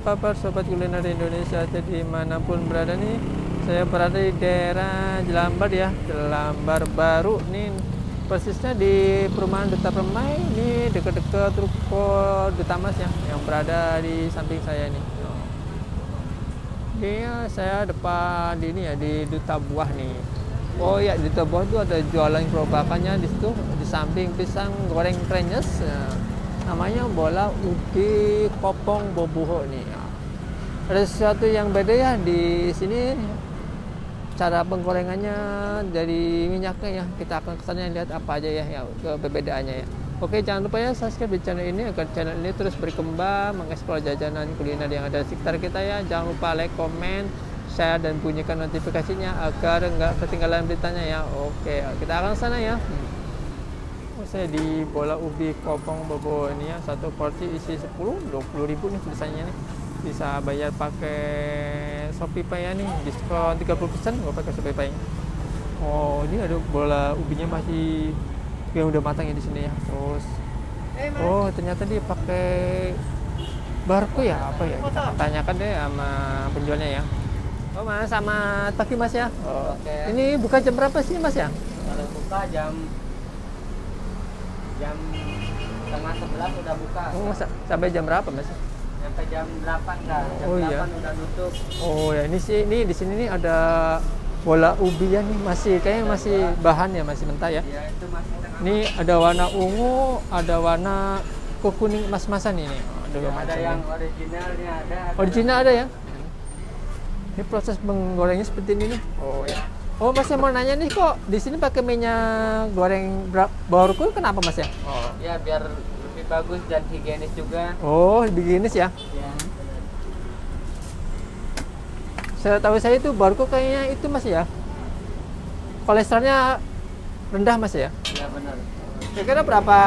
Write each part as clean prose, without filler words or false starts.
kabar sobat kuliner Indonesia dimanapun berada nih. Saya berada di daerah Jelambar ya, Jelambar Baru nih, persisnya di perumahan Duta Permai ini, dekat-dekat ruko Duta Mas ya, yang berada di samping saya nih. Dia saya depan di ini ya, di Duta Buah nih. Oh ya, di Duta Buah itu ada jualan gerobakannya di situ, di samping pisang goreng krenyes. Namanya bola ubi kopong boboho nih. Ada sesuatu yang beda ya di sini, cara penggorengannya dari minyaknya ya. Kita akan kesana lihat apa aja ya, perbedaannya ya. Oke, jangan lupa ya subscribe di channel ini agar channel ini terus berkembang, mengeksplor jajanan kuliner yang ada di sekitar kita ya. Jangan lupa like, komen, share, dan bunyikan notifikasinya agar nggak ketinggalan beritanya ya. Oke, kita akan kesana ya. Saya di bola ubi kopong bobo ini ya, satu porsi isi 20.000 nih tulisannya nih. Bisa bayar pakai Shopee Pay ya nih, diskon 30% gua pakai Shopee Pay. Oh, ini ada bola ubinya masih yang udah matang ya di sini ya. Terus oh, ternyata dia pakai barco ya, apa ya? Kita tanyakan deh sama penjualnya ya. Oh, Mas, sama pagi Mas ya. Oh, oke. Ini buka jam berapa sih Mas ya? Kalau buka jam setengah 11 udah buka. Oh, sampai jam berapa Mas? Sampai jam 8 dah. Jam Oh, 8 iya. udah nutup. Oh ya, ini di sini nih ada bola ubi ya nih, masih kayaknya masih bahan ya, masih mentah ya. Ya, itu masih tengah. Ini ada warna ungu, ada warna kekuning mas-masan ini. Ya, ada yang originalnya ada. Original ada ya. Ini proses menggorengnya seperti ini nih. Oh ya. Oh, Mas, saya mau nanya nih, kok di sini pakai minyak goreng Borku kenapa Mas ya? Oh. Ya, biar lebih bagus dan higienis juga. Oh, begini ya. Ya. Saya tahu saya itu Borku kayaknya itu Mas ya. Kolesterolnya rendah Mas ya. Ya, benar. Kira-kira berapa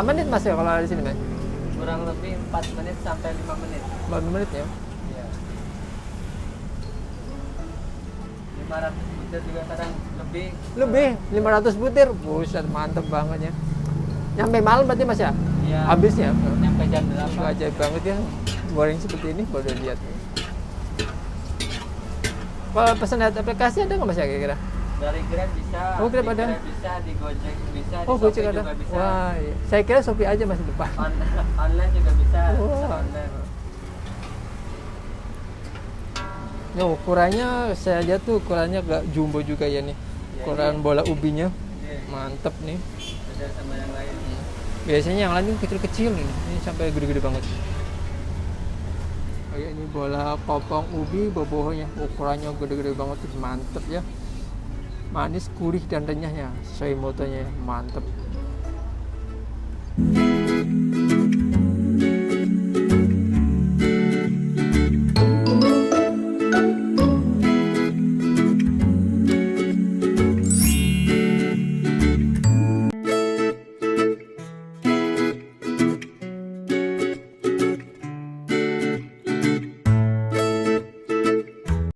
menit Mas ya kalau di sini Mas? Kurang lebih 4 menit sampai 5 menit. 4 menit ya. Ya. 500 butir juga kadang Lebih 500 butir. Buset, mantep banget ya. Nyampe malam berarti Mas ya? Ya. Habisnya. Nyampe jam 8. Ajaib banget ya. Goreng seperti ini baru lihat. Kalau pesan lewat aplikasi ada nggak Mas ya kira-kira? Dari Grab bisa. Oh, Grab di ada. Grab bisa, di Gojek bisa, Oh, di Gojek Shopee ada. juga bisa. Wah, iya. Saya kira Shopee aja Mas depan. Online juga bisa. Oh. Bisa online. Ya, ukurannya saya lihat tuh ukurannya agak jumbo juga ya nih. Ya, Ukuran bola ubinya Iya. mantep nih. Beda sama yang lain. Biasanya yang lain kecil-kecil nih. Ini sampai gede-gede banget. Oh ya, ini bola kopong ubi bobohonya. Ukurannya gede-gede banget tuh, mantep ya. Manis, gurih dan renyahnya sesuai motonya, mantep.